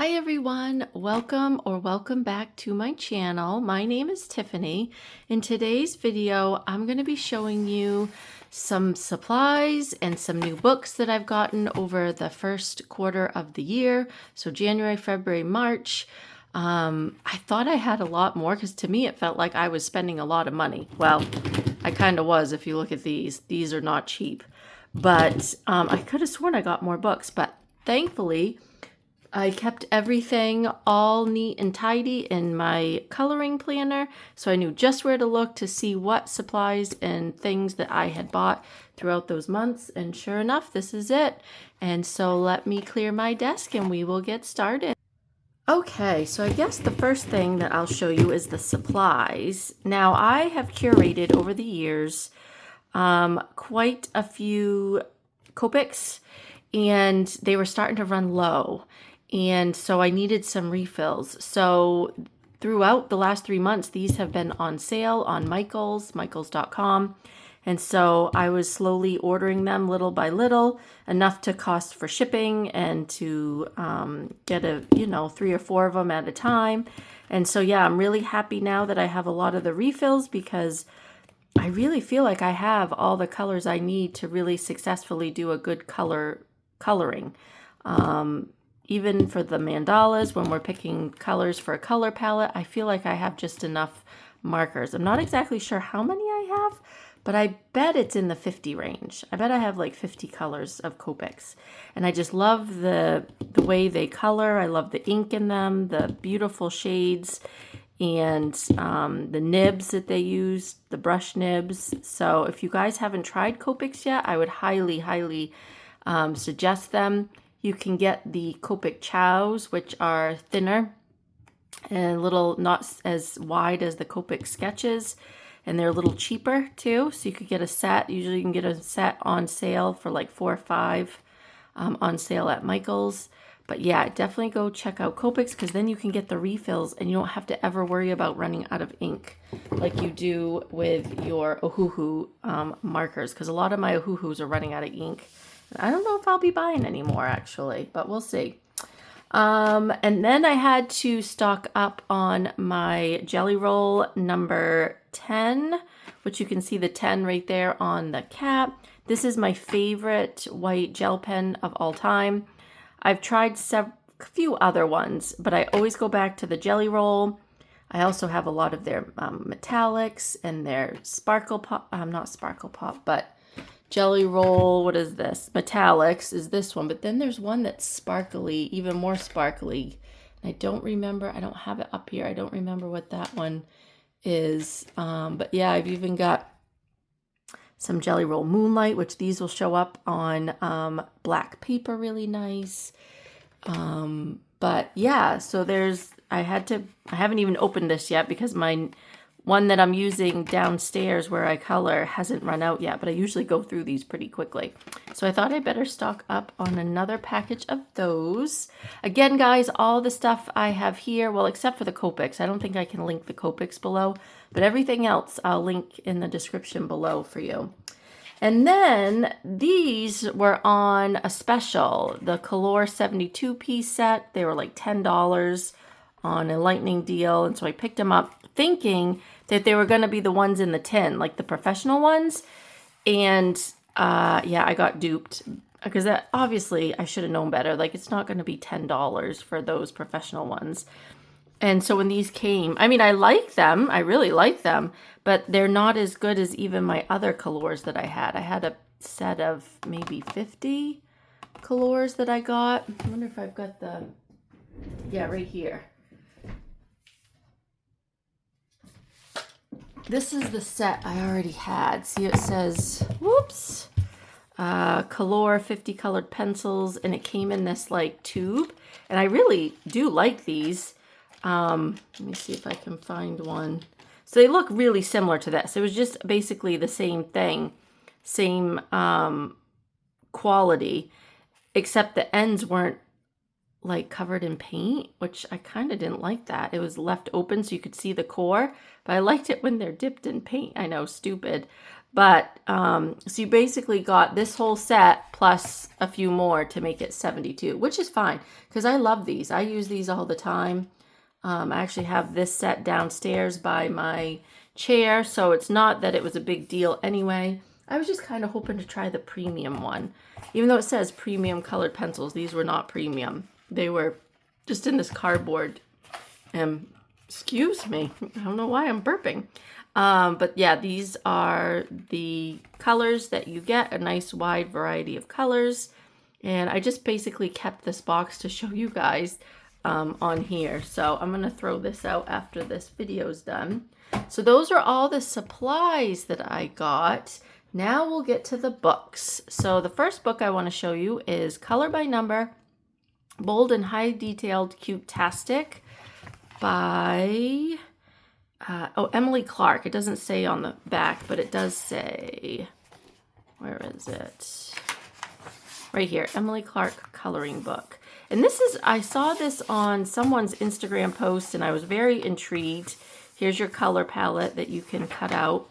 Hi everyone, welcome back to my channel. My name is Tiffany. In today's video, I'm going to be showing you some supplies and some new books that I've gotten over the first quarter of the year. So January, February, March. I thought I had a lot more because to me it felt like I was spending a lot of money. Well, I kind of was if you look at these. These are not cheap. But I could have sworn I got more books, but thankfully I kept everything all neat and tidy in my coloring planner, so I knew just where to look to see what supplies and things that I had bought throughout those months, and sure enough, this is it. And so let me clear my desk and we will get started. Okay, so I guess the first thing that I'll show you is the supplies. Now, I have curated over the years quite a few Copics, and they were starting to run low. And so I needed some refills. So throughout the last 3 months, these have been on sale on michaels.com. And so I was slowly ordering them little by little, enough to cost for shipping and to get 3 or 4 of them at a time. And so, yeah, I'm really happy now that I have a lot of the refills because I really feel like I have all the colors I need to really successfully do a good coloring. Even for the mandalas, when we're picking colors for a color palette, I feel like I have just enough markers. I'm not exactly sure how many I have, but I bet it's in the 50 range. I bet I have like 50 colors of Copics. And I just love the way they color. I love the ink in them, the beautiful shades, and the nibs that they use, the brush nibs. So if you guys haven't tried Copics yet, I would highly suggest them. You can get the Copic chows, which are thinner and not as wide as the Copic sketches. And they're a little cheaper too. So you could get a set. Usually you can get a set on sale for like $4 or $5 on sale at Michael's. But yeah, definitely go check out Copics because then you can get the refills and you don't have to ever worry about running out of ink like you do with your Ohuhu markers. Because a lot of my Ohuhus are running out of ink. I don't know if I'll be buying any more actually, but we'll see. And then I had to stock up on my Gellyroll number 10, which you can see the 10 right there on the cap. This is my favorite white gel pen of all time. I've tried a few other ones, but I always go back to the Gellyroll. I also have a lot of their metallics and their sparkle pop, not sparkle pop, but Gellyroll, what is this? Metallics is this one, but then there's one that's sparkly, even more sparkly. I don't remember, I don't have it up here. I don't remember what that one is. But yeah, I've even got some Gellyroll Moonlight, which these will show up on black paper really nice. But yeah, so I haven't even opened this yet because my one that I'm using downstairs where I color hasn't run out yet, but I usually go through these pretty quickly. So I thought I'd better stock up on another package of those. Again, guys, all the stuff I have here, well, except for the Copics. I don't think I can link the Copics below, but everything else I'll link in the description below for you. And then these were on a special, the Kalour 72-piece set. They were like $10 on a lightning deal, and so I picked them up thinking that they were going to be the ones in the tin, like the professional ones. And yeah, I got duped because obviously I should have known better. Like, it's not going to be $10 for those professional ones. And so when these came, I mean, I like them. I really like them, but they're not as good as even my other Kalours that I had. I had a set of maybe 50 Kalours that I got. I wonder if I've got yeah, right here. This is the set I already had. See, it says, whoops, Kalour 50 colored pencils, and it came in this like tube. And I really do like these. Let me see if I can find one. So they look really similar to this. It was just basically the same thing, same quality, except the ends weren't like covered in paint, which I kind of didn't like that. It was left open so you could see the core, but I liked it when they're dipped in paint. I know, stupid, But, so you basically got this whole set plus a few more to make it 72, which is fine because I love these. I use these all the time. I actually have this set downstairs by my chair, so it's not that it was a big deal anyway. I was just kind of hoping to try the premium one. Even though it says premium colored pencils, these were not premium. They were just in this cardboard. Excuse me, I don't know why I'm burping. But yeah, these are the colors that you get, a nice wide variety of colors. And I just basically kept this box to show you guys on here. So I'm going to throw this out after this video's done. So those are all the supplies that I got. Now we'll get to the books. So the first book I want to show you is Color by Number, Bold and High Detailed Cute Tastic by... Emily Clark. It doesn't say on the back, but it does say, where is it? Right here, Emily Clark coloring book. And this is, I saw this on someone's Instagram post and I was very intrigued. Here's your color palette that you can cut out.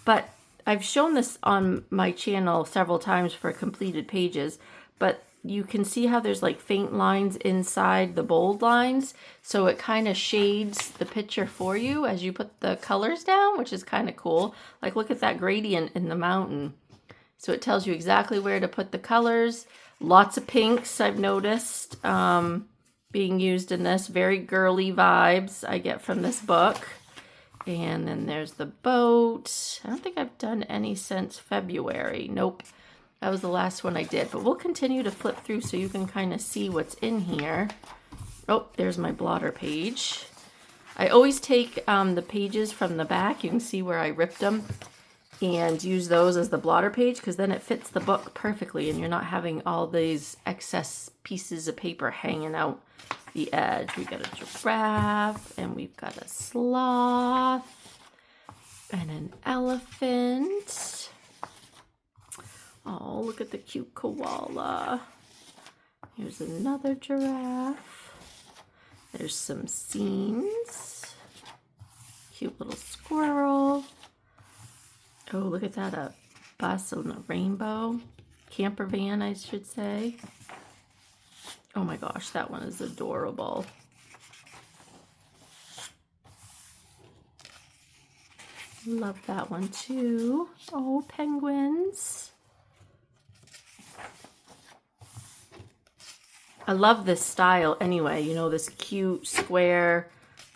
But I've shown this on my channel several times for completed pages, but you can see how there's like faint lines inside the bold lines. So it kind of shades the picture for you as you put the colors down, which is kind of cool. Like look at that gradient in the mountain. So it tells you exactly where to put the colors. Lots of pinks I've noticed being used in this. Very girly vibes I get from this book. And then there's the boat. I don't think I've done any since February. Nope. That was the last one I did, but we'll continue to flip through so you can kind of see what's in here. Oh, there's my blotter page. I always take the pages from the back. You can see where I ripped them and use those as the blotter page because then it fits the book perfectly and you're not having all these excess pieces of paper hanging out the edge. We got a giraffe and we've got a sloth and an elephant. Oh, look at the cute koala. Here's another giraffe. There's some scenes. Cute little squirrel. Oh, look at that, a bus on a rainbow. Camper van, I should say. Oh my gosh, that one is adorable. Love that one too. Oh, penguins. I love this style anyway, you know, this cute, square,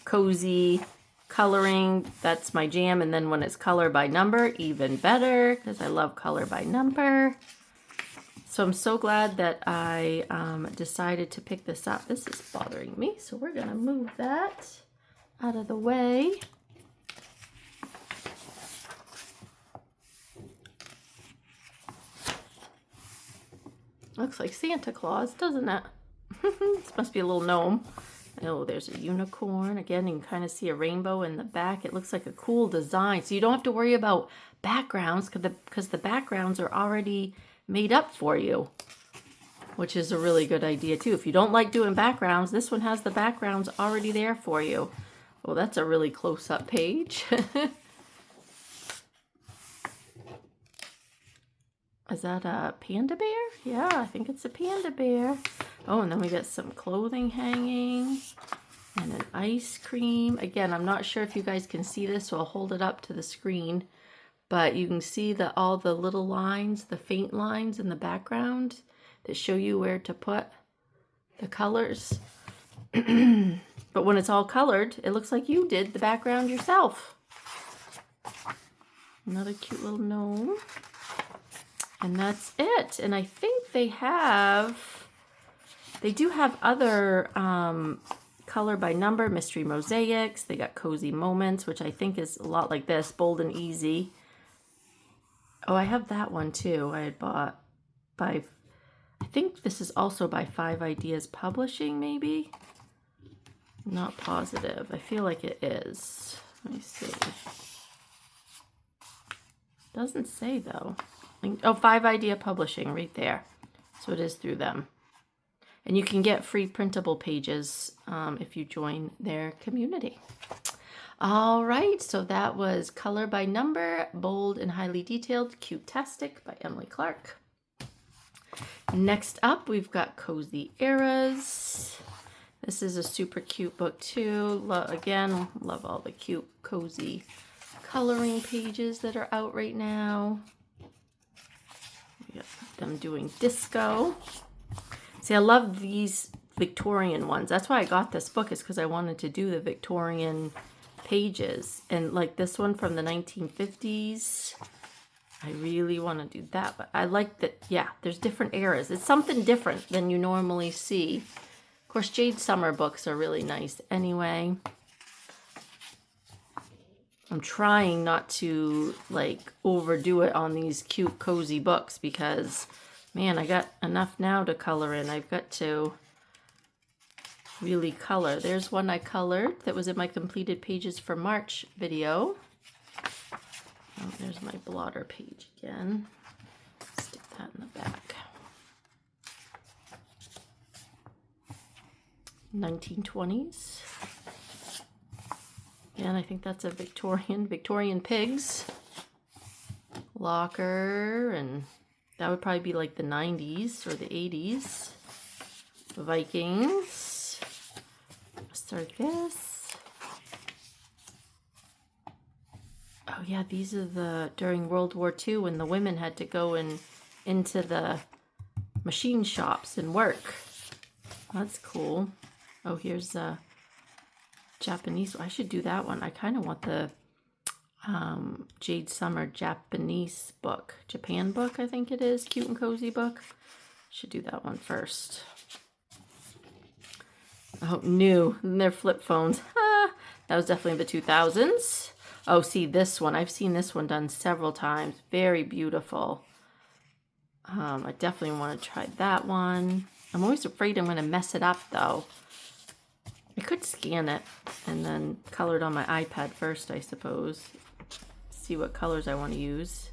cozy coloring. That's my jam. And then when it's color by number, even better, because I love color by number. So I'm so glad that I decided to pick this up. This is bothering me, so we're going to move that out of the way. Looks like Santa Claus, doesn't it? This must be a little gnome. Oh, there's a unicorn. Again, you can kind of see a rainbow in the back. It looks like a cool design. So you don't have to worry about backgrounds because the backgrounds are already made up for you, which is a really good idea too. If you don't like doing backgrounds, this one has the backgrounds already there for you. Oh, that's a really close-up page. Is that a panda bear? Yeah, I think it's a panda bear. Oh, and then we got some clothing hanging and an ice cream. Again, I'm not sure if you guys can see this, so I'll hold it up to the screen. But you can see all the little lines, the faint lines in the background that show you where to put the colors. But when it's all colored, it looks like you did the background yourself. Another cute little gnome. And that's it. And I think they do have other color by number, mystery mosaics. They got cozy moments, which I think is a lot like this, bold and easy. Oh, I have that one too. I had bought by, I think this is also by 5 Ideas Publishing, maybe? I'm not positive. I feel like it is. Let me see. Doesn't say though. Oh, 5 Idea Publishing right there. So it is through them. And you can get free printable pages if you join their community. All right, so that was Color by Number, Bold and Highly Detailed, Cute Tastic by Emily Clark. Next up, we've got Cozy Eras. This is a super cute book too. Again, love all the cute, cozy coloring pages that are out right now. We got them doing disco. See, I love these Victorian ones. That's why I got this book, is because I wanted to do the Victorian pages. And like this one from the 1950s, I really want to do that. But I like that, yeah, there's different eras. It's something different than you normally see. Of course, Jade Summer books are really nice anyway. I'm trying not to like overdo it on these cute cozy books because, man, I got enough now to color in. I've got to really color. There's one I colored that was in my completed pages for March video. Oh, there's my blotter page again. Stick that in the back. 1920s. And I think that's a Victorian pigs. Locker, and that would probably be like the 90s or the 80s. Vikings. Circus. Oh yeah, these are the during World War II when the women had to go into the machine shops and work. That's cool. Oh, here's a Japanese. I should do that one. I kind of want the Jade Summer Japanese book. Japan book, I think it is. Cute and cozy book. Should do that one first. Oh, new. And they're flip phones. That was definitely the 2000s. Oh, see this one. I've seen this one done several times. Very beautiful. I definitely want to try that one. I'm always afraid I'm going to mess it up, though. I could scan it and then color it on my iPad first, I suppose. See what colors I want to use.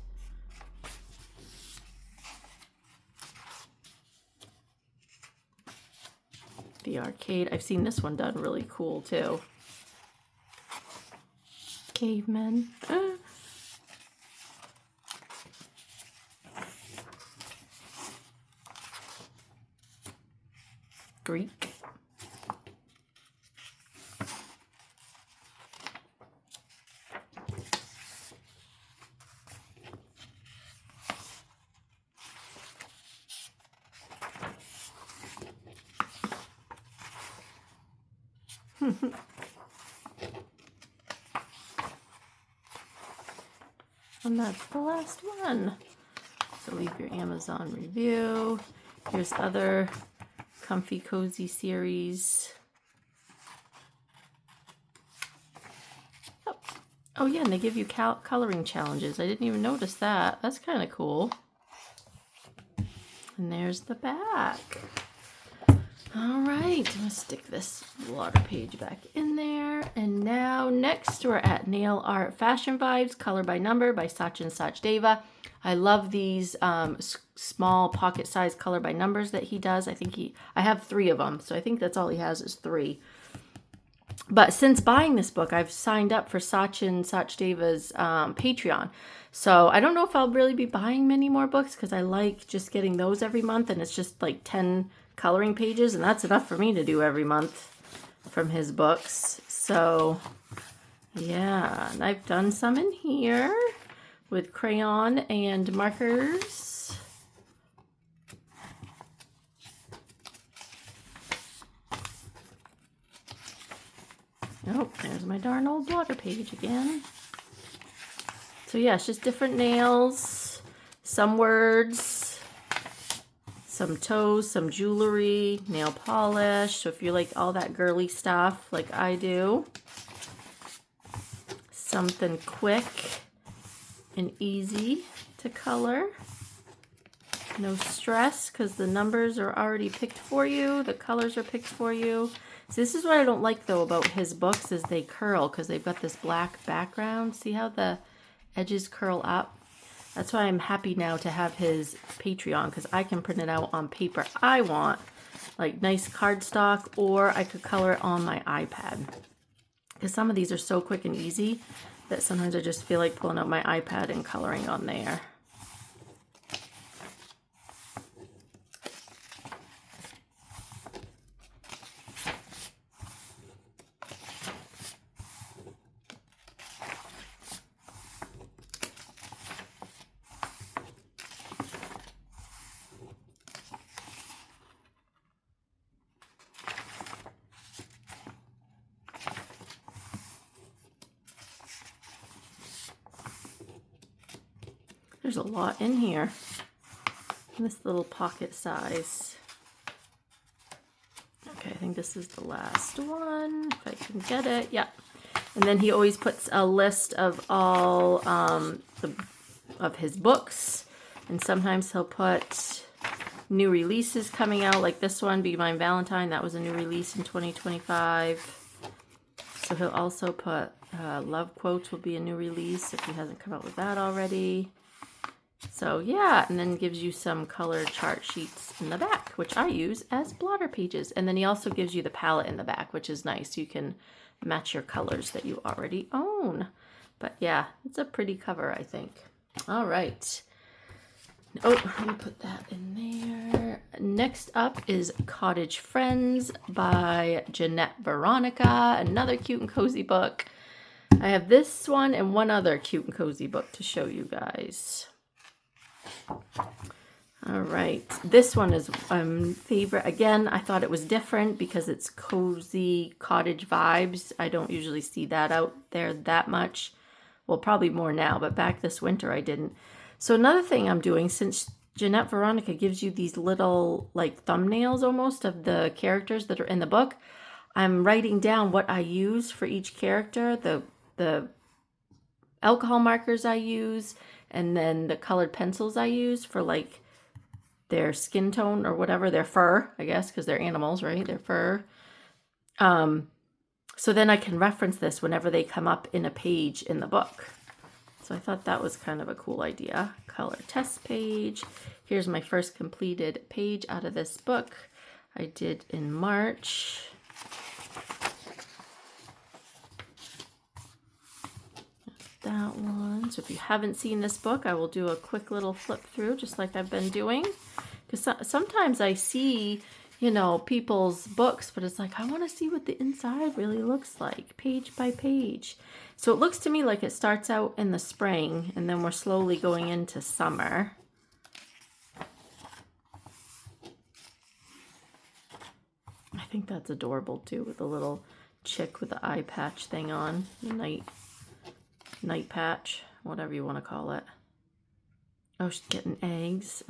The arcade. I've seen this one done really cool, too. Cavemen. Greek. And that's the last one. So leave your Amazon review. Here's other comfy cozy series. Oh yeah, and they give you coloring challenges. I didn't even notice that. That's kind of cool. And there's the back. All right, I'm gonna stick this blotter page back in there. And now next we're at Nail Art Fashion Vibes, Color by Number by Sachin Sachdeva. I love these small pocket size color by numbers that he does. I have 3 of them, so I think that's all he has is 3. But since buying this book, I've signed up for Sachin Sachdeva's Patreon. So I don't know if I'll really be buying many more books because I like just getting those every month, and it's just like 10 coloring pages, and that's enough for me to do every month from his books. So yeah, and I've done some in here with crayon and markers. Oh, there's my darn old blotter page again. So yeah, it's just different nails, some words, some toes, some jewelry, nail polish. So if you like all that girly stuff like I do, something quick and easy to color. No stress because the numbers are already picked for you. The colors are picked for you. So this is what I don't like though about his books is they curl because they've got this black background. See how the edges curl up? That's why I'm happy now to have his Patreon because I can print it out on paper I want, like nice cardstock, or I could color it on my iPad. because some of these are so quick and easy that sometimes I just feel like pulling out my iPad and coloring on there. There's a lot in here, in this little pocket size. Okay, I think this is the last one, if I can get it. Yeah. And then he always puts a list of all of his books, and sometimes he'll put new releases coming out, like this one, Be Mine Valentine. That was a new release in 2025. So he'll also put Love Quotes will be a new release if he hasn't come out with that already. So yeah, and then gives you some color chart sheets in the back, which I use as blotter pages. And then he also gives you the palette in the back, which is nice. You can match your colors that you already own. But yeah, it's a pretty cover, I think. All right. Oh, let me put that in there. Next up is Cottage Friends by Jeanette Veronica, another cute and cozy book. I have this one and one other cute and cozy book to show you guys. All right, this one is favorite. Again, I thought it was different because it's cozy cottage vibes. I don't usually see that out there that much. Well, probably more now, but back this winter I didn't. So another thing I'm doing, since Jeanette Veronica gives you these little like thumbnails almost of the characters that are in the book, I'm writing down what I use for each character, the alcohol markers I use, and then the colored pencils I use for like their skin tone or whatever, their fur, I guess, because they're animals, right? Their fur. So then I can reference this whenever they come up in a page in the book. So I thought that was kind of a cool idea. Color test page. Here's my first completed page out of this book I did in March. That one. So if you haven't seen this book, I will do a quick little flip through just like I've been doing. Because sometimes I see, you know, people's books, but it's like, I want to see what the inside really looks like, page by page. So it looks to me like it starts out in the spring, and then we're slowly going into summer. I think that's adorable too, with the little chick with the eye patch thing on, the night patch, whatever you want to call it. Oh, she's getting eggs.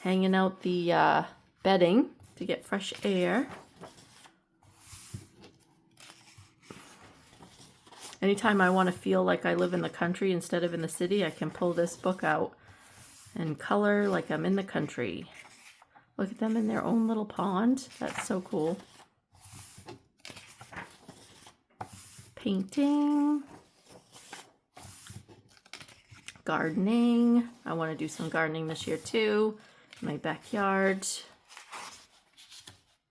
Hanging out the bedding to get fresh air. Anytime I want to feel like I live in the country instead of in the city, I can pull this book out and color like I'm in the country. Look at them in their own little pond. That's so cool. Painting. Gardening. I want to do some gardening this year too. My backyard.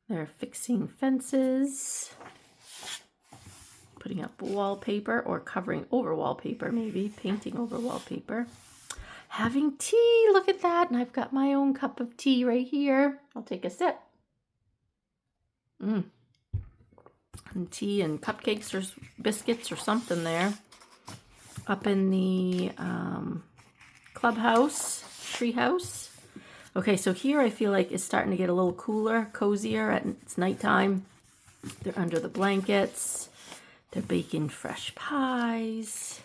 They're fixing fences. Putting up wallpaper or covering over wallpaper, maybe. Painting over wallpaper. Having tea. Look at that. And I've got my own cup of tea right here. I'll take a sip. And tea and cupcakes or biscuits or something there. Up in the clubhouse, treehouse. Okay, so here I feel like it's starting to get a little cooler, cozier. It's nighttime. They're under the blankets. They're baking fresh pies.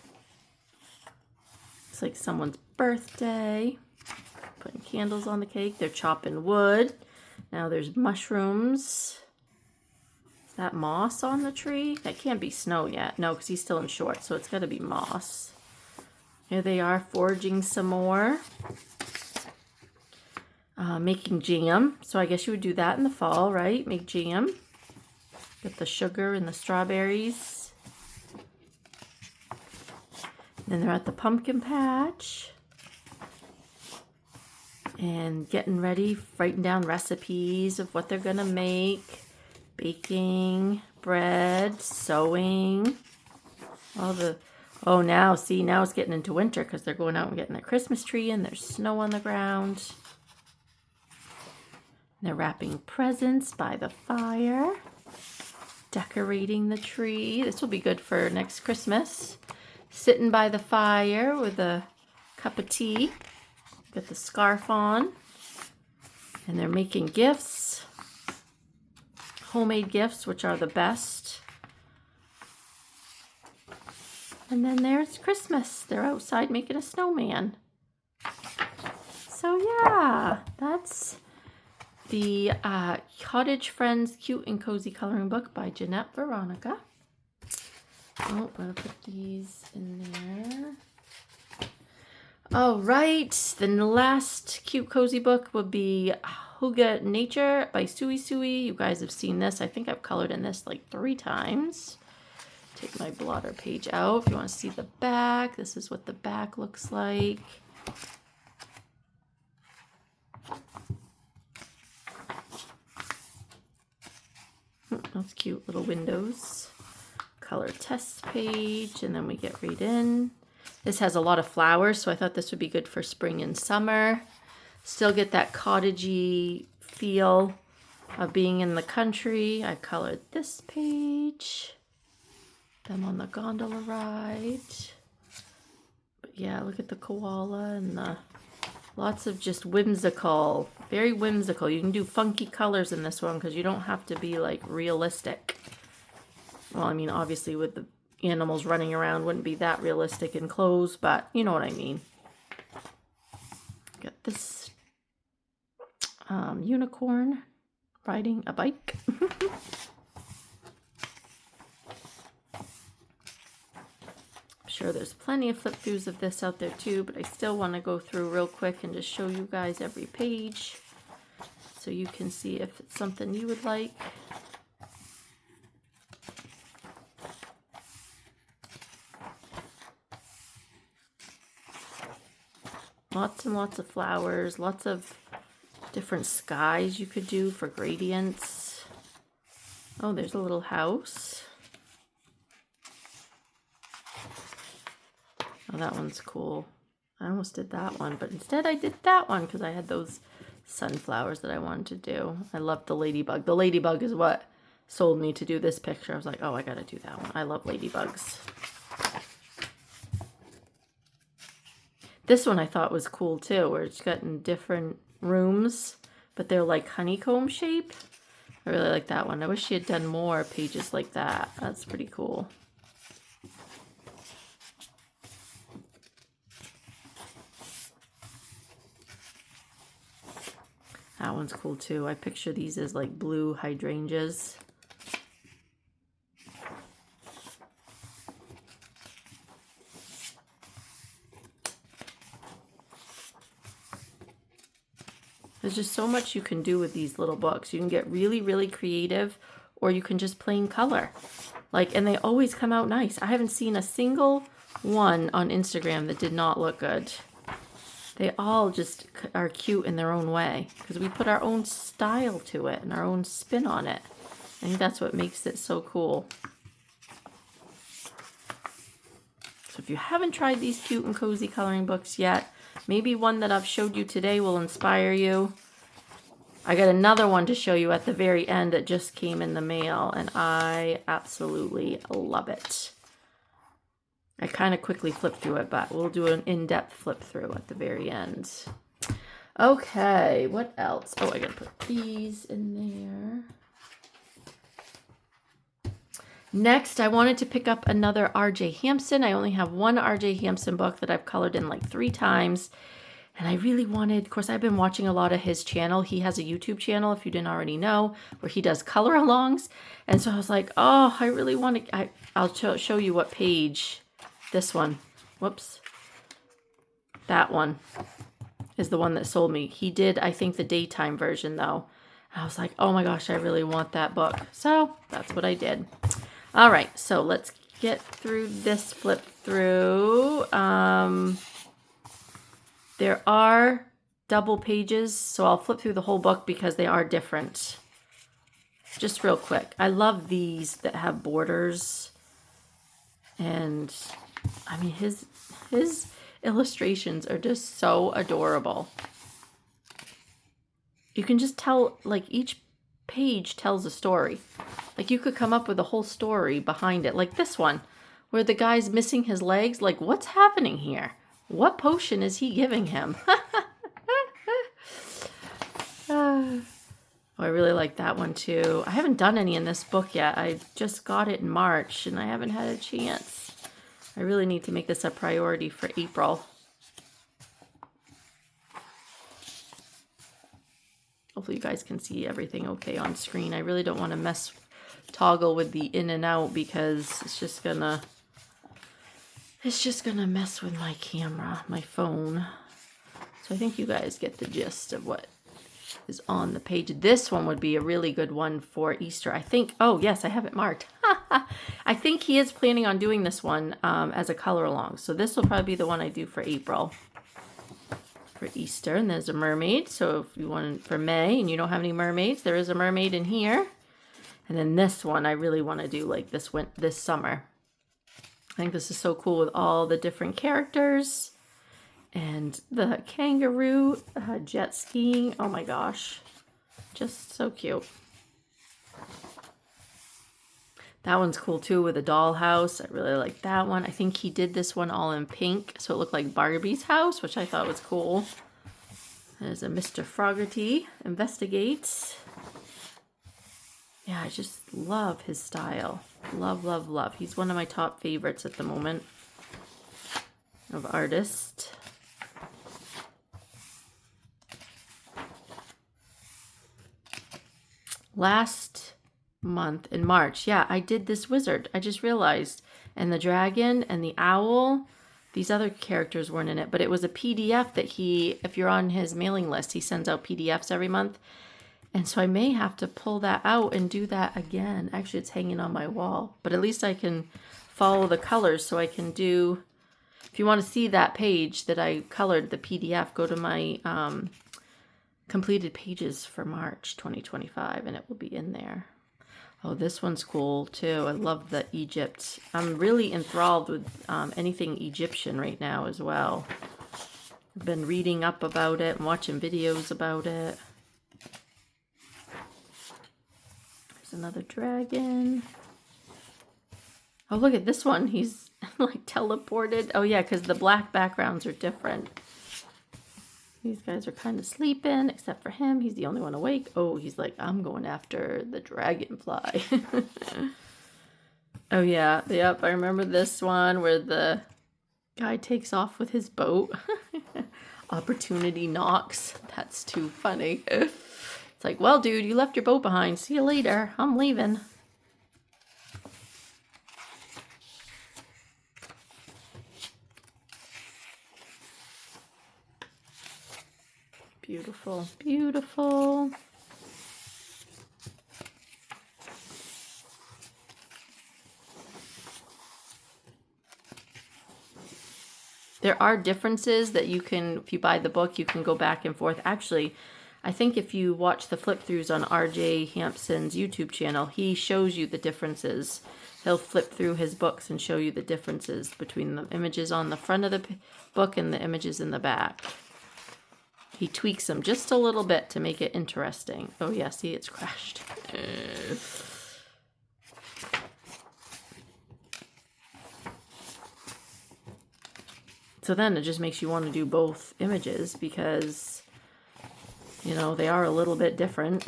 It's like someone's birthday. Putting candles on the cake. They're chopping wood. Now there's mushrooms. Is that moss on the tree? That can't be snow yet. No, because he's still in shorts, so it's got to be moss. Here they are foraging some more. Making jam. So I guess you would do that in the fall, right? Make jam. Get the sugar and the strawberries. Then they're at the pumpkin patch. And getting ready, writing down recipes of what they're going to make. baking, bread, sewing, all the, oh, now it's getting into winter because they're going out and getting their Christmas tree and there's snow on the ground. They're wrapping presents by the fire, decorating the tree. This will be good for next Christmas. Sitting by the fire with a cup of tea, got the scarf on, and they're making gifts, homemade gifts, which are the best. And then there's Christmas. They're outside making a snowman. So yeah, that's the Cottage Friends Cute and Cozy Coloring Book by Jeanette Veronica. Oh, I'm going to put these in there. All right, then the last cute cozy book would be Hygge Nature by Sui Sui. You guys have seen this. I think I've colored in this like 3 times. Take my blotter page out. If you want to see the back, this is what the back looks like. That's cute little windows. Color test page, and then we get right in. This has a lot of flowers, so I thought this would be good for spring and summer. Still get that cottagey feel of being in the country. I colored this page. Them on the gondola ride. But yeah, look at the koala and the lots of just whimsical, very whimsical. You can do funky colors in this one because you don't have to be like realistic. Well, I mean, obviously with the animals running around wouldn't be that realistic in clothes, but you know what I mean. Got this unicorn riding a bike. I'm sure there's plenty of flip throughs of this out there too, but I still want to go through real quick and just show you guys every page so you can see if it's something you would like. Lots and lots of flowers, lots of different skies you could do for gradients. Oh, there's a little house. Oh, that one's cool. I almost did that one, but instead I did that one because I had those sunflowers that I wanted to do. I love the ladybug. The ladybug is what sold me to do this picture. I was like, oh, I gotta do that one. I love ladybugs. This one I thought was cool too, where it's got in different rooms, but they're like honeycomb shape. I really like that one. I wish she had done more pages like that. That's pretty cool. That one's cool too. I picture these as like blue hydrangeas. There's just so much you can do with these little books. You can get really, really creative, or you can just plain color. Like, and they always come out nice. I haven't seen a single one on Instagram that did not look good. They all just are cute in their own way because we put our own style to it and our own spin on it. I think that's what makes it so cool. So if you haven't tried these cute and cozy coloring books yet, maybe one that I've showed you today will inspire you. I got another one to show you at the very end that just came in the mail, and I absolutely love it. I kind of quickly flipped through it, but we'll do an in-depth flip through at the very end. Okay, what else? Oh, I gotta put these in there. Next, I wanted to pick up another R.J. Hampson. I only have one R.J. Hampson book that I've colored in like 3 times. And I really wanted, of course, I've been watching a lot of his channel. He has a YouTube channel, if you didn't already know, where he does color alongs. And so I was like, oh, I really want to, I'll show you what page. This one. Whoops. That one is the one that sold me. He did, I think, the daytime version, though. I was like, oh my gosh, I really want that book. So that's what I did. All right, so let's get through this flip through. There are double pages, so I'll flip through the whole book because they are different. just real quick. I love these that have borders. And I mean, his illustrations are just so adorable. You can just tell, like, each page tells a story. Like, you could come up with a whole story behind it. Like this one, where the guy's missing his legs. Like, what's happening here? What potion is he giving him? Oh, I really like that one too. I haven't done any in this book yet. I just got it in March and I haven't had a chance. I really need to make this a priority for April. Hopefully you guys can see everything okay on screen. I really don't want to toggle with the in and out because it's just gonna mess with my camera, my phone. So I think you guys get the gist of what is on the page. This one would be a really good one for Easter. I think, oh yes, I have it marked. I think he is planning on doing this one as a color along. So this will probably be the one I do for April. For Easter. And there's a mermaid. So if you want for May and you don't have any mermaids, there is a mermaid in here. And then this one I really want to do like this summer. I think this is so cool with all the different characters. And the kangaroo jet skiing. Oh my gosh. Just so cute. That one's cool too with a dollhouse. I really like that one. I think he did this one all in pink. So it looked like Barbie's house, which I thought was cool. There's a Mr. Froggerty investigates. Yeah, I just love his style. Love, love, love. He's one of my top favorites at the moment of artists. Last month in March, yeah, I did this wizard. I just realized. And the dragon and the owl, these other characters weren't in it, but it was a PDF that he, if you're on his mailing list, he sends out PDFs every month. And so I may have to pull that out and do that again. Actually, it's hanging on my wall, but at least I can follow the colors so I can do, if you want to see that page that I colored, the PDF, go to my completed pages for March 2025 and it will be in there. Oh, this one's cool too. I love the Egypt. I'm really enthralled with anything Egyptian right now as well. I've been reading up about it and watching videos about it. There's another dragon. Oh, look at this one. He's like teleported. Oh yeah, because the black backgrounds are different. These guys are kind of sleeping, except for him. He's the only one awake. Oh, he's like, I'm going after the dragonfly. Oh, yeah. Yep, I remember this one where the guy takes off with his boat. Opportunity knocks. That's too funny. It's like, well, dude, you left your boat behind. See you later. I'm leaving. Beautiful, beautiful. There are differences that you can, if you buy the book, you can go back and forth. Actually, I think if you watch the flip throughs on RJ Hampson's YouTube channel, he shows you the differences. He'll flip through his books and show you the differences between the images on the front of the book and the images in the back. He tweaks them just a little bit to make it interesting. Oh yeah, see, it's crashed. So then it just makes you want to do both images because, you know, they are a little bit different.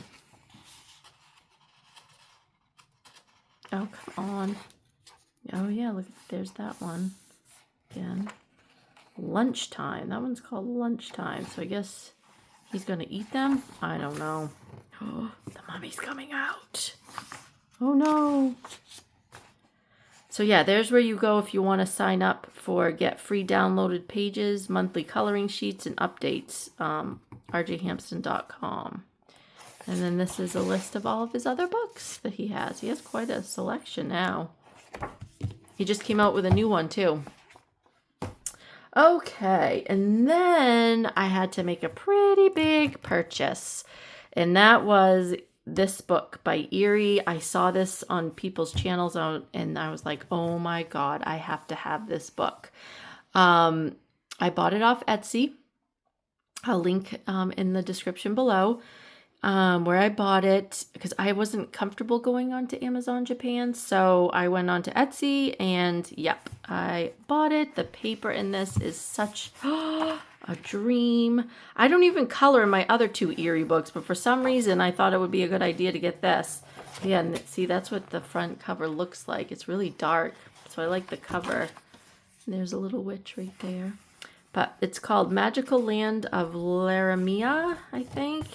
Oh, come on. Oh yeah, look, there's that one again. Lunchtime. That one's called Lunchtime. So I guess he's going to eat them? I don't know. Oh, the mummy's coming out. Oh no. So yeah, there's where you go if you want to sign up for get free downloaded pages, monthly coloring sheets, and updates. rjhampson.com. And then this is a list of all of his other books that he has. He has quite a selection now. He just came out with a new one too. Okay, and then I had to make a pretty big purchase, and that was this book by Eiry. I saw this on people's channels and I was like, oh my God, I have to have this book. I bought it off Etsy. I'll link in the description below where I bought it because I wasn't comfortable going on to Amazon Japan. So I went on to Etsy and yep, I bought it. The paper in this is such a dream. I don't even color in my other two Eiry books, but for some reason I thought it would be a good idea to get this. Yeah, and see, that's what the front cover looks like. It's really dark, so I like the cover. There's a little witch right there. But it's called Magical Land of Laramia, I think.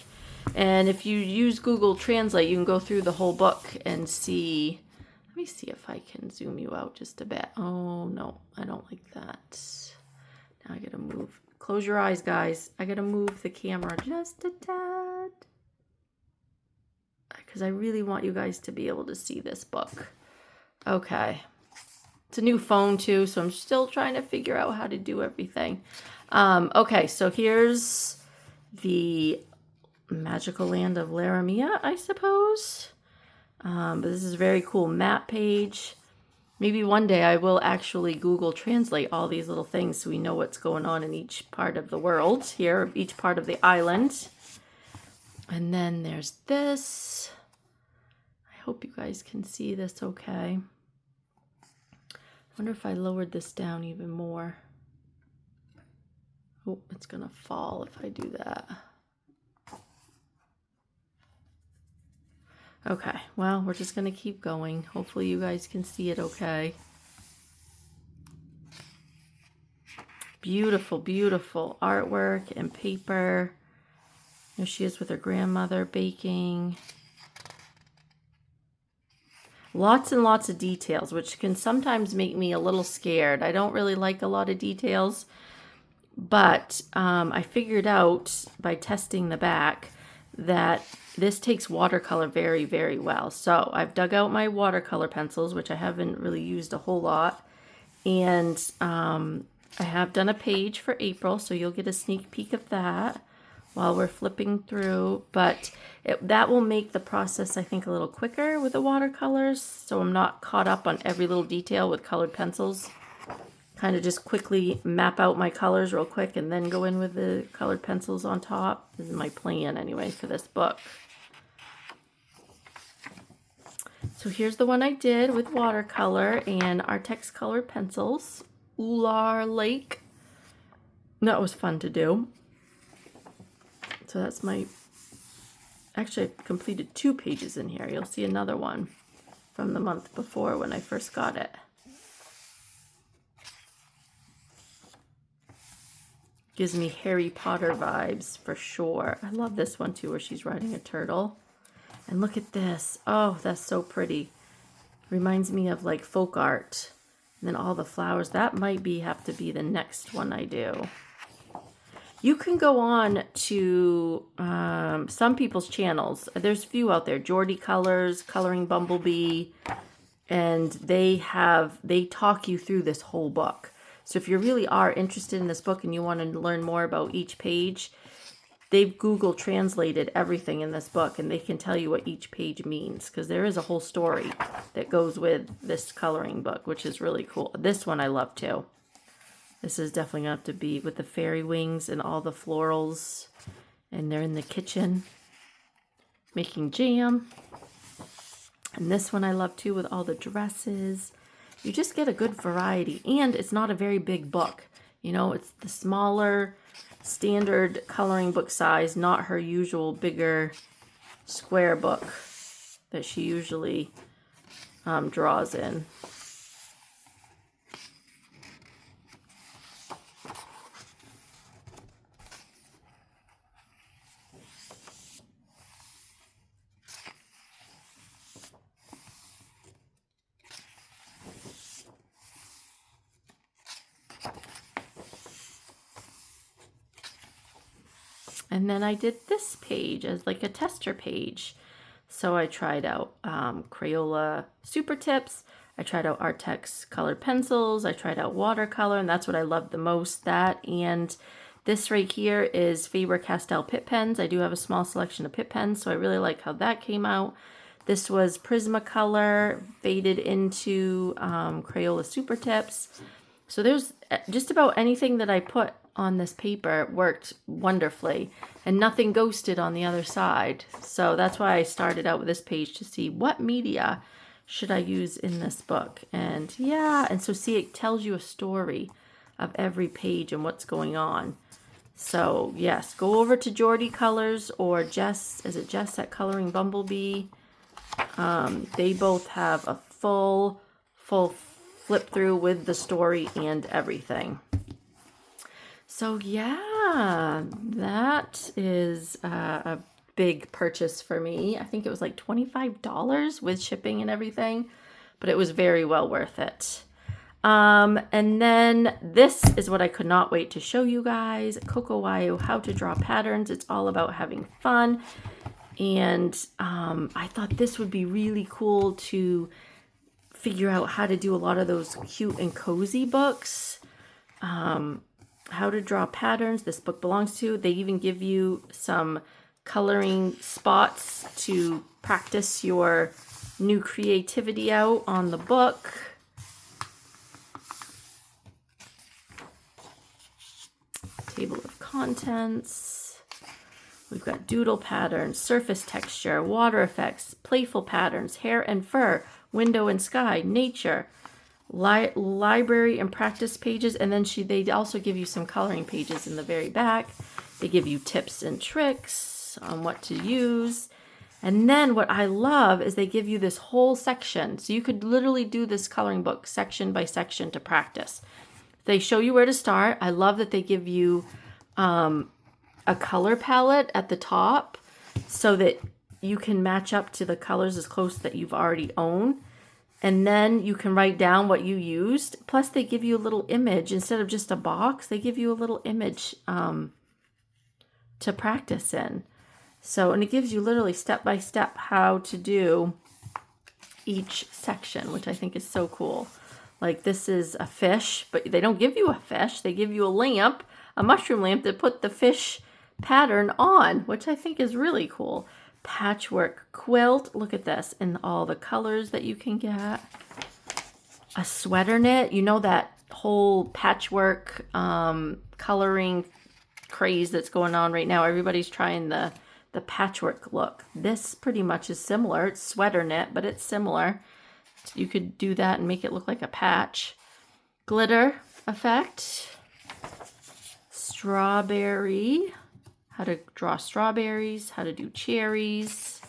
And if you use Google Translate, you can go through the whole book and see. Let me see if I can zoom you out just a bit. Oh, no, I don't like that. Now I gotta move. Close your eyes, guys. I gotta move the camera just a tad. Because I really want you guys to be able to see this book. Okay. It's a new phone too, so I'm still trying to figure out how to do everything. Okay, so here's the Magical Land of Laramia, I suppose. But this is a very cool map page. Maybe one day I will actually Google Translate all these little things so we know what's going on in each part of the world here, each part of the island. And then there's this. I hope you guys can see this okay. I wonder if I lowered this down even more. Oh, it's gonna fall if I do that. Okay, well, we're just gonna keep going. Hopefully you guys can see it okay. Beautiful, beautiful artwork and paper. There she is with her grandmother baking. Lots and lots of details, which can sometimes make me a little scared. I don't really like a lot of details, but I figured out by testing the back that this takes watercolor very, very well. So I've dug out my watercolor pencils, which I haven't really used a whole lot, and I have done a page for April, so you'll get a sneak peek of that while we're flipping through, but that will make the process, I think, a little quicker with the watercolors, so I'm not caught up on every little detail with colored pencils. Kind of just quickly map out my colors real quick and then go in with the colored pencils on top. This is my plan anyway for this book. So here's the one I did with watercolor and Artex colored pencils. Ular Lake. That was fun to do. So that's my, actually I completed 2 pages in here. You'll see another one from the month before when I first got it. Gives me Harry Potter vibes for sure. I love this one too where she's riding a turtle. And look at this. Oh, that's so pretty. Reminds me of like folk art. And then all the flowers. That might have to be the next one I do. You can go on to some people's channels. There's a few out there. Jordy Colors, Coloring Bumblebee. And they talk you through this whole book. So if you really are interested in this book and you want to learn more about each page, they've Google translated everything in this book and they can tell you what each page means because there is a whole story that goes with this coloring book, which is really cool. This one I love too. This is definitely going to have to be with the fairy wings and all the florals. And they're in the kitchen making jam. And this one I love too with all the dresses. You just get a good variety. And it's not a very big book. You know, it's the smaller standard coloring book size, not her usual bigger square book that she usually draws in. And then I did this page as like a tester page. So I tried out Crayola Super Tips. I tried out Artex colored pencils. I tried out watercolor, and that's what I loved the most. That and This right here is Faber-Castell Pitt pens. I do have a small selection of Pitt pens, so I really like how that came out. This was Prismacolor, faded into Crayola Super Tips. So there's just about anything that I put on this paper worked wonderfully, and nothing ghosted on the other side. So that's why I started out with this page to see what media should I use in this book. And yeah, and so see, it tells you a story of every page and what's going on. So yes, go over to Jordy Colors or Jess, is it Jess at Coloring Bumblebee? They both have a full flip through with the story and everything. So yeah, that is a big purchase for me. I think it was like $25 with shipping and everything, but it was very well worth it. And then this is what I could not wait to show you guys. Coco Wyo, How to Draw Patterns. It's all about having fun. And I thought this would be really cool to figure out how to do a lot of those cute and cozy books. How to Draw Patterns, this book belongs to. They even give you some coloring spots to practice your new creativity out on the book. Table of contents. We've got doodle patterns, surface texture, water effects, playful patterns, hair and fur, window and sky, nature, library and practice pages. And then they also give you some coloring pages in the very back. They give you tips and tricks on what to use. And then what I love is they give you this whole section. So you could literally do this coloring book section by section to practice. They show you where to start. I love that they give you a color palette at the top so that you can match up to the colors as close that you've already owned. And then you can write down what you used. Plus they give you a little image. Instead of just a box, they give you a little image to practice in. So, and it gives you literally step by step how to do each section, which I think is so cool. Like this is a fish, but they don't give you a fish. They give you a lamp, a mushroom lamp to put the fish pattern on, which I think is really cool. Patchwork quilt. Look at this and all the colors that you can get. A sweater knit. You know that whole patchwork coloring craze that's going on right now. Everybody's trying the patchwork look. This pretty much is similar. It's sweater knit, but it's similar. You could do that and make it look like a patch. Glitter effect. Strawberry. How to draw strawberries. How to do cherries.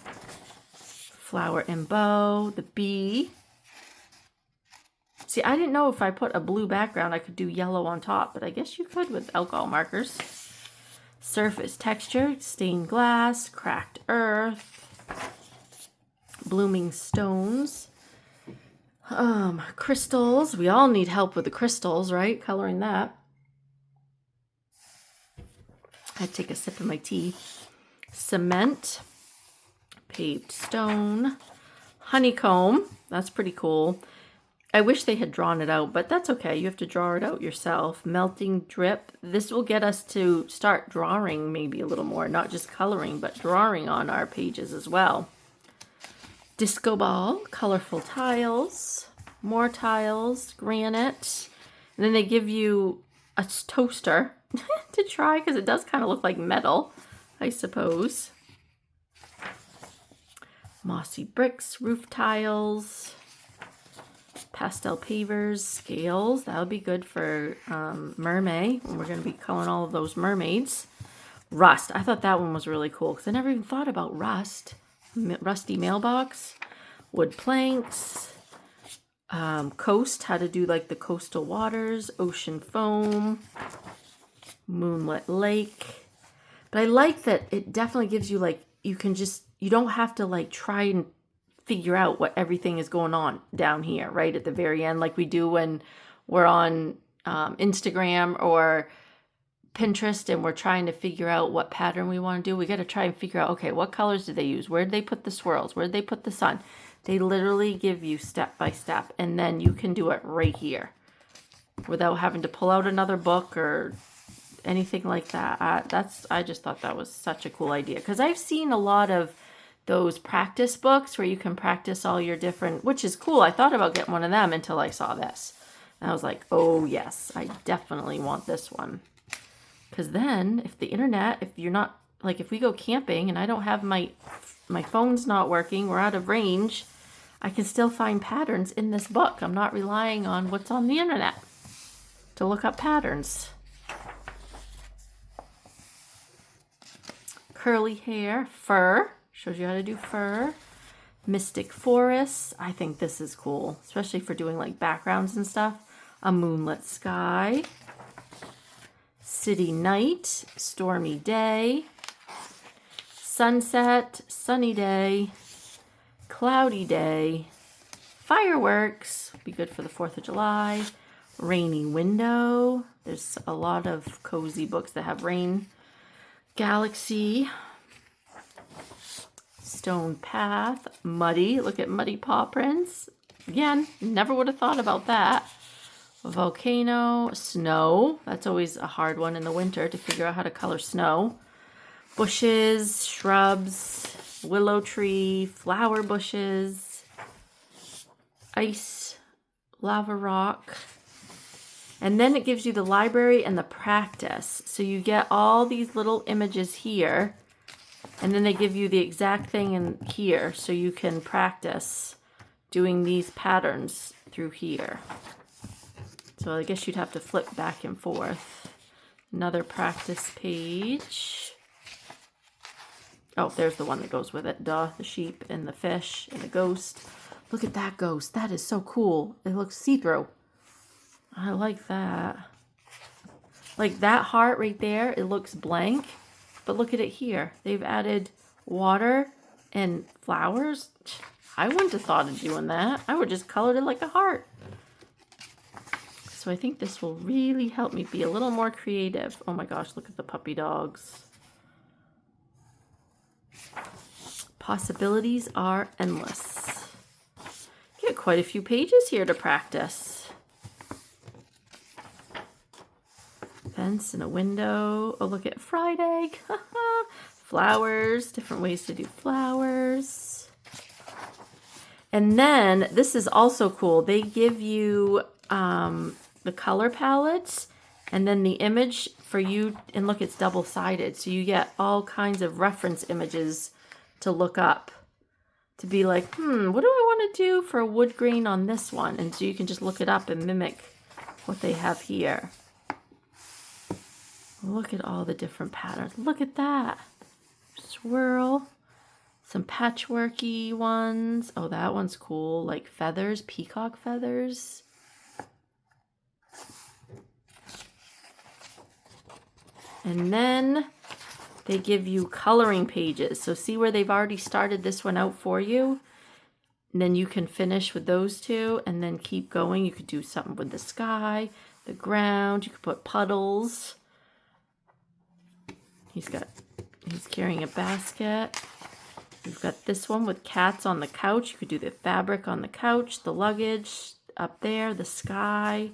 Flower and bow. The bee. See, I didn't know if I put a blue background, I could do yellow on top, but I guess you could with alcohol markers. Surface texture. Stained glass. Cracked earth. Blooming stones. Crystals. We all need help with the crystals, right? Coloring that. I take a sip of my tea. Cement. Paved stone. Honeycomb. That's pretty cool. I wish they had drawn it out, but that's okay. You have to draw it out yourself. Melting drip. This will get us to start drawing maybe a little more, not just coloring, but drawing on our pages as well. Disco ball, colorful tiles, more tiles, granite. And then they give you a toaster to try because it does kind of look like metal, I suppose. Mossy bricks, roof tiles, pastel pavers, scales. That would be good for mermaid. And we're going to be coloring all of those mermaids. Rust. I thought that one was really cool because I never even thought about rust. Rusty mailbox, wood planks, coast, how to do like the coastal waters, ocean foam, moonlit lake. But I like that it definitely gives you like, you don't have to like try and figure out what everything is going on down here, right at the very end, like we do when we're on Instagram or Pinterest and we're trying to figure out what pattern we want to do. We got to try and figure out, okay, what colors did they use? Where did they put the swirls? Where did they put the sun? They literally give you step by step, and then you can do it right here without having to pull out another book or anything like that. I just thought that was such a cool idea, because I've seen a lot of those practice books where you can practice all your different, which is cool. I thought about getting one of them until I saw this. And I was like, oh yes, I definitely want this one. Because then if the internet, if you're not, like if we go camping and I don't have my phone's not working, we're out of range, I can still find patterns in this book. I'm not relying on what's on the internet to look up patterns. Curly hair, fur, shows you how to do fur. Mystic forests, I think this is cool, especially for doing like backgrounds and stuff. A moonlit sky. City night, stormy day. Sunset, sunny day. Cloudy day. Fireworks, be good for the 4th of July. Rainy window, there's a lot of cozy books that have rain. Galaxy. Stone path. Muddy, look at muddy paw prints. Again, never would have thought about that. Volcano. Snow, that's always a hard one in the winter to figure out how to color snow. Bushes, shrubs, willow tree, flower bushes, ice, lava rock. And then it gives you the library and the practice. So you get all these little images here, and then they give you the exact thing in here so you can practice doing these patterns through here. So I guess you'd have to flip back and forth. Another practice page. Oh, there's the one that goes with it. Duh, the sheep and the fish and the ghost. Look at that ghost. That is so cool. It looks see-through. I like that. Like that heart right there, it looks blank. But look at it here. They've added water and flowers. I wouldn't have thought of doing that. I would just colored it like a heart. So I think this will really help me be a little more creative. Oh my gosh, look at the puppy dogs. Possibilities are endless. Get quite a few pages here to practice. Fence and a window. Oh, look at fried egg. Flowers, different ways to do flowers. And then this is also cool. They give you the color palettes and then the image for you. And look, it's double-sided. So you get all kinds of reference images to look up. To be like, what do I want to do for a wood grain on this one? And so you can just look it up and mimic what they have here. Look at all the different patterns. Look at that. Swirl. Some patchworky ones. Oh, that one's cool. Like feathers, peacock feathers. And then they give you coloring pages. So see where they've already started this one out for you? And then you can finish with those two and then keep going. You could do something with the sky, the ground. You could put puddles. He's carrying a basket. We've got this one with cats on the couch. You could do the fabric on the couch, the luggage up there, the sky.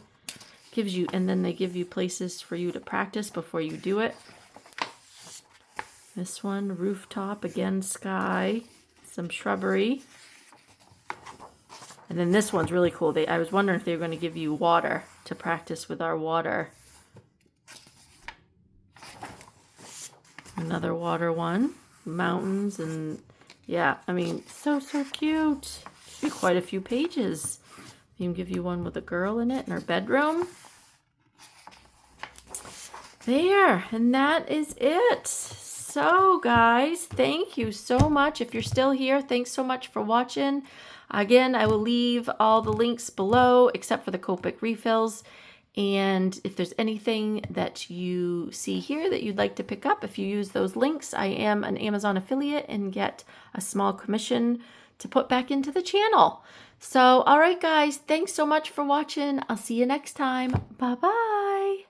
Gives you, and then they give you places for you to practice before you do it. This one, rooftop, again, sky, some shrubbery. And then this one's really cool. I was wondering if they were going to give you water to practice with our water. Another water one. Mountains and yeah, I mean, so cute. Be quite a few pages. They can give you one with a girl in it in her bedroom. There, and that is it. So guys, thank you so much. If you're still here, thanks so much for watching. Again, I will leave all the links below except for the Copic refills. And if there's anything that you see here that you'd like to pick up, if you use those links, I am an Amazon affiliate and get a small commission to put back into the channel. So, all right, guys, thanks so much for watching. I'll see you next time. Bye-bye.